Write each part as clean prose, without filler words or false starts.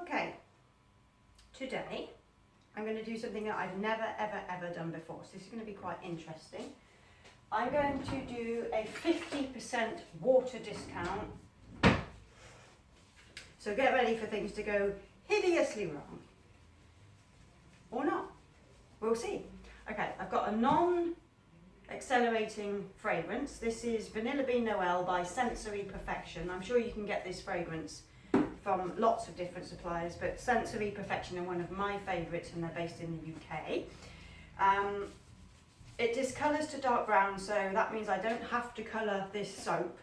Okay, today I'm going to do something that I've never ever done before, so this is going to be quite interesting. I'm going to do a 50% water discount, so get ready for things to go hideously wrong, or not, we'll see. Okay, I've got a non-accelerating fragrance. This is Vanilla Bean Noel by Sensory Perfection. I'm sure you can get this fragrance from lots of different suppliers, but Sensory Perfection are one of my favourites and they're based in the UK. It discolours to dark brown, so that means I don't have to colour this soap.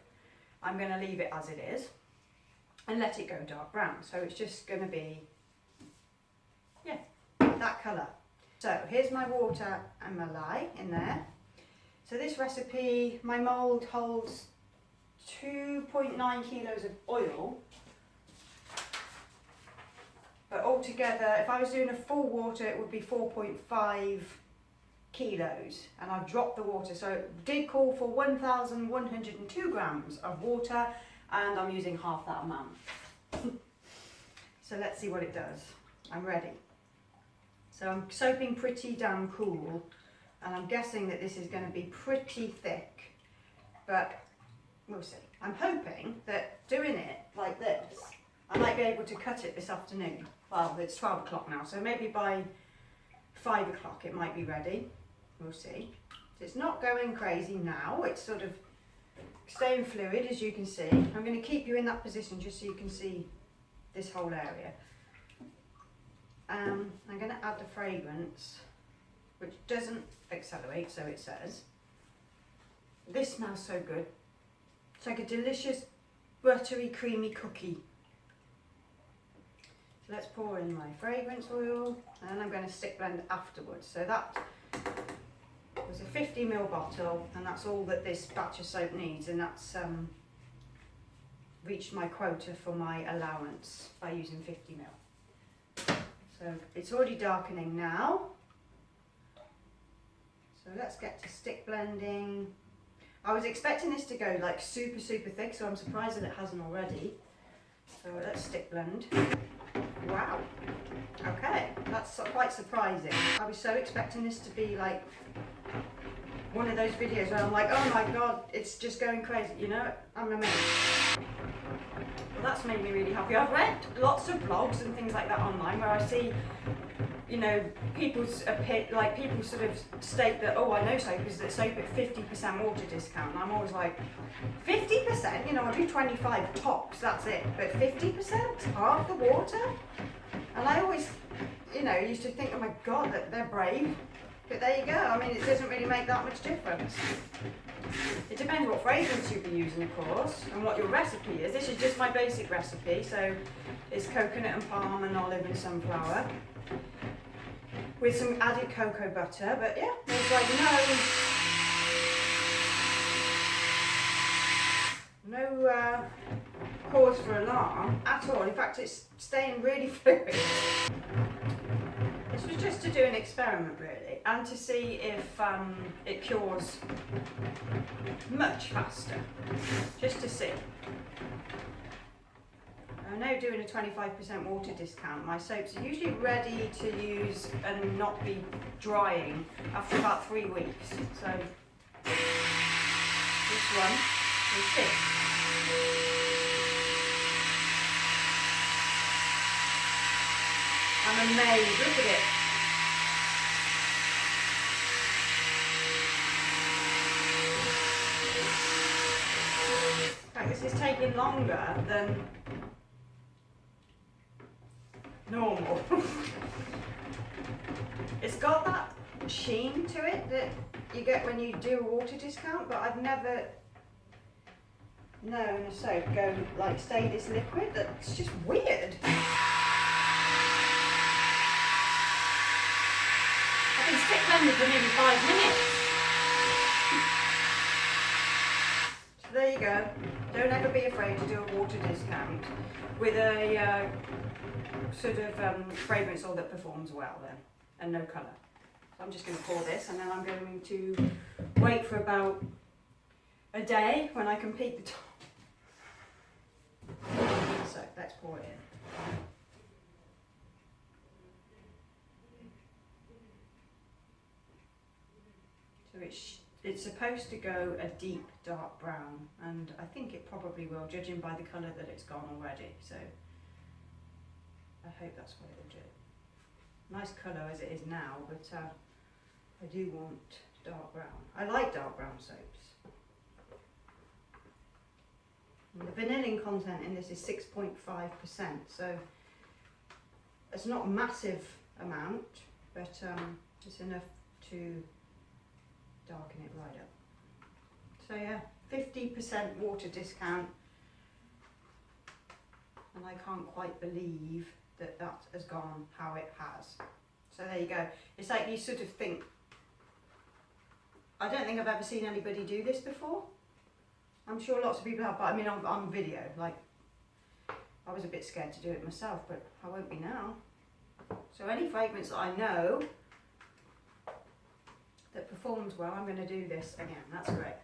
I'm going to leave it as it is and let it go dark brown. So it's just going to be, yeah, that colour. So here's my water and my lye in there. So this recipe, my mould holds 2.9 kilos of oil. But altogether, if I was doing a full water, it would be 4.5 kilos. And I've dropped the water. So it did call for 1,102 grams of water, and I'm using half that amount. So let's see what it does. I'm ready. So I'm soaping pretty damn cool, and I'm guessing that this is going to be pretty thick, but we'll see. I'm hoping that doing it like this, I might be able to cut it this afternoon. Well, it's 12 o'clock now, so maybe by 5 o'clock it might be ready. We'll see. It's not going crazy now, it's sort of staying fluid, as you can see. I'm going to keep you in that position just so you can see this whole area. I'm going to add the fragrance, which doesn't accelerate, so it says. This smells so good. It's like a delicious buttery creamy cookie. So let's pour in my fragrance oil, and then I'm going to stick blend afterwards. So that was a 50ml bottle, and that's all that this batch of soap needs, and that's reached my quota for my allowance by using 50ml. So it's already darkening now. So let's get to stick blending. I was expecting this to go like super thick, so I'm surprised that it hasn't already. So let's stick blend. Wow. Okay, that's quite surprising. I was so expecting this to be like one of those videos where I'm like, oh my god, it's just going crazy, you know? I'm amazed. Well, that's made me really happy. I've read lots of blogs and things like that online where I see, you know, people's people sort of state that, oh, I know soapers that soap at 50% water discount, and I'm always like, 50%? You know, I do 25 tops, that's it, but 50%? Half the water? And I always, you know, used to think, oh my god, that they're brave. But there you go, I mean, it doesn't really make that much difference. It depends what fragrance you'll be using, of course, and what your recipe is. This is just my basic recipe, so it's coconut and palm and olive and sunflower, with some added cocoa butter, but yeah, there's like no cause for alarm at all. In fact, it's staying really fluid. This was just to do an experiment really, and to see if it cures much faster, just to see. I'm now doing a 25% water discount. My soaps are usually ready to use and not be drying after about 3 weeks. So this one is 6. I'm amazed, look at it. In fact, this is taking longer than normal. It's got that sheen to it that you get when you do a water discount, but I've never known a soap go like stay this liquid. That's just weird. I've been stick blending for maybe 5 minutes. So there you go. Don't ever be afraid to do a water discount with a sort of fragrance oil that performs well then, and no colour. So I'm just going to pour this, and then I'm going to wait for about a day when I can peak the top. So let's pour it in. So it's supposed to go a deep dark brown, and I think it probably will, judging by the colour that it's gone already. So I hope that's what it'll do. Nice colour as it is now, but I do want dark brown. I like dark brown soaps. And the vanillin content in this is 6.5%, so it's not a massive amount, but it's enough to darken it right up. So yeah, 50% water discount, and I can't quite believe that that has gone how it has. So there you go. It's like you sort of think, I don't think I've ever seen anybody do this before. I'm sure lots of people have, but I mean on video, like I was a bit scared to do it myself, but I won't be now. So any fragrance that I know that performs well, I'm going to do this again. That's great.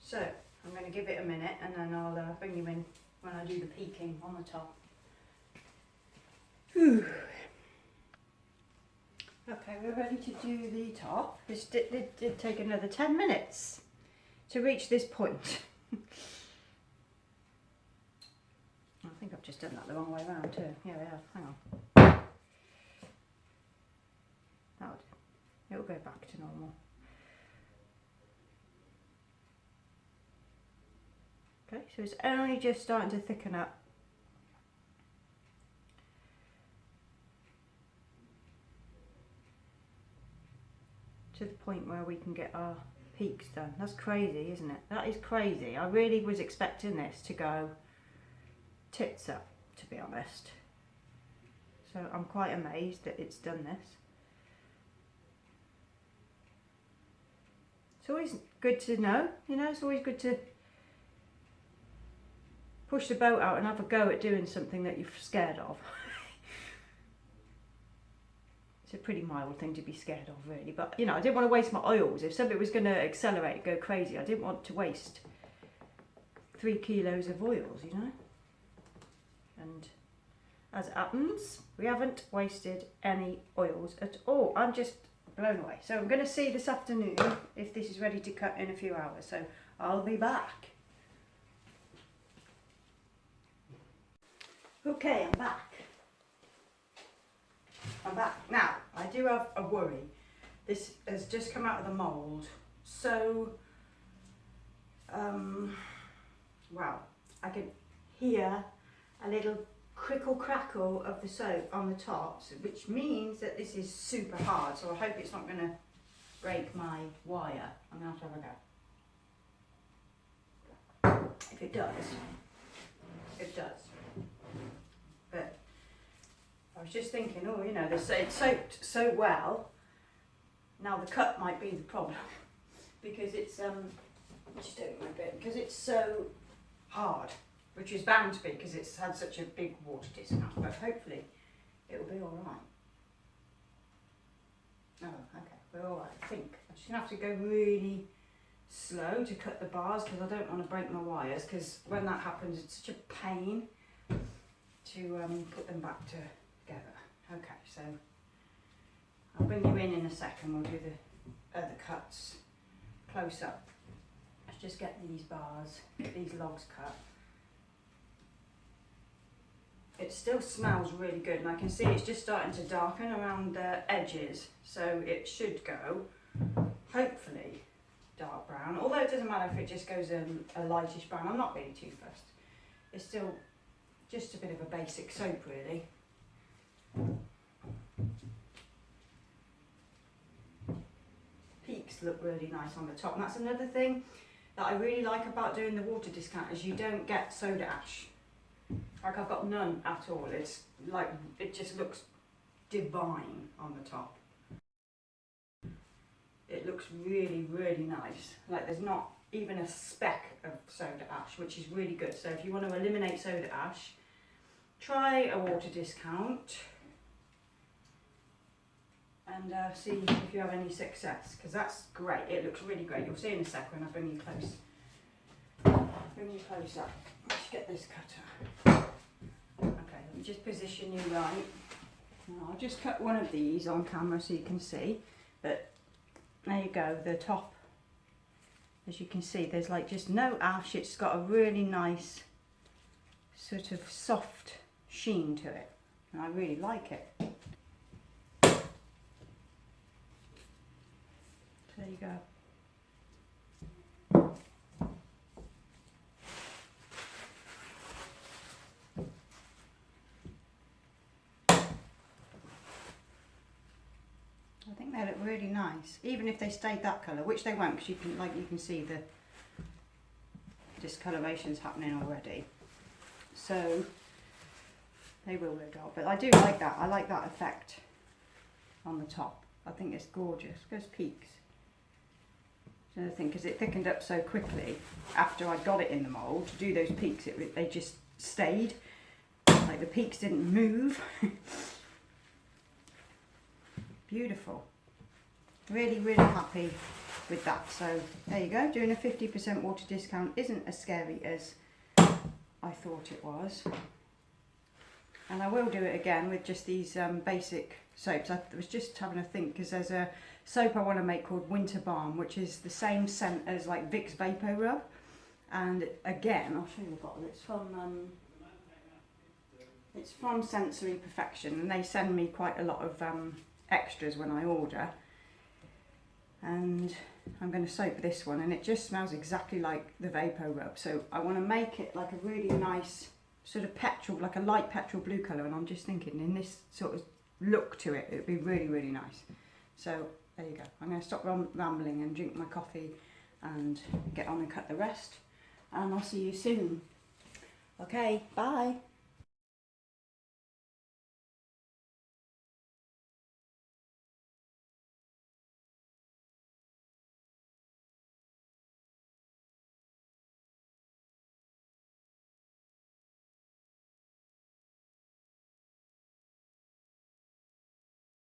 So I'm going to give it a minute, and then I'll bring you in when I do the peaking on the top. Whew. Okay, we're ready to do the top. This did take another 10 minutes to reach this point. I think I've just done that the wrong way around too. Yeah, we have. Hang on. That'll do. It'll go back to normal. Okay, so it's only just starting to thicken up. To the point where we can get our peaks done. That's crazy, isn't it? That is crazy. I really was expecting this to go tits up, to be honest. So I'm quite amazed that it's done this. It's always good to know, you know, it's always good to push the boat out and have a go at doing something that you're scared of. It's a pretty mild thing to be scared of, really, but you know, I didn't want to waste my oils. If something was going to accelerate, go crazy, I didn't want to waste 3 kilos of oils, you know. And as it happens, we haven't wasted any oils at all. I'm just blown away. So I'm going to see this afternoon if this is ready to cut in a few hours, so I'll be back. Okay, I'm back. Now, I do have a worry. This has just come out of the mould, so well, I can hear a little crickle crackle of the soap on the top, which means that this is super hard, so I hope it's not going to break my wire. I'm going to have a go. If it does, it does. But I was just thinking, oh, you know, it's soaked so well, now the cut might be the problem, because it's, just doing my bit, because it's so hard, which is bound to be, because it's had such a big water discount, but hopefully it'll be alright. Oh, okay, we're alright, I think. I'm just going to have to go really slow to cut the bars, because I don't want to break my wires, because when that happens it's such a pain to put them back together. Okay, so I'll bring you in a second, we'll do the other cuts close up. Let's just get these bars, get these logs cut. It still smells really good, and I can see it's just starting to darken around the edges, so it should go, hopefully, dark brown, although it doesn't matter if it just goes a lightish brown. I'm not really too fussed. It's still just a bit of a basic soap, really. Peaks look really nice on the top, and that's another thing that I really like about doing the water discount, is you don't get soda ash. Like, I've got none at all. It's like, it just looks divine on the top. It looks really, really nice. Like, there's not even a speck of soda ash, which is really good. So if you want to eliminate soda ash, try a water discount and see if you have any success, because that's great. It looks really great. You'll see in a sec when I bring you close. Bring you close up. Let's get this cutter. Okay, let me just position you right. Now, I'll just cut one of these on camera so you can see, but There you go, the top, as you can see, there's like just no ash. It's got a really nice sort of soft sheen to it, and I really like it. There you go. I think they look really nice, even if they stayed that colour, which they won't, because you can see the discoloration's happening already. So they will look dark, but I do like that. I like that effect on the top. I think it's gorgeous. Goes peaks. Another thing, because it thickened up so quickly after I got it in the mould to do those peaks, they just stayed. Like the peaks didn't move. Beautiful. Really, really happy with that. So there you go. Doing a 50% water discount isn't as scary as I thought it was. And I will do it again with just these basic soaps. I was just having a think, because there's a soap I want to make called Winter Balm, which is the same scent as like Vicks Vapor Rub. And again, I'll show you the bottle. It's from Sensory Perfection, and they send me quite a lot of extras when I order. And I'm going to soap this one, and it just smells exactly like the Vapor Rub. So I want to make it like a really nice sort of petrol, like a light petrol blue colour, and I'm just thinking in this sort of look to it, it would be really, really nice. So there you go. I'm going to stop rambling and drink my coffee and get on and cut the rest, and I'll see you soon. Okay, bye.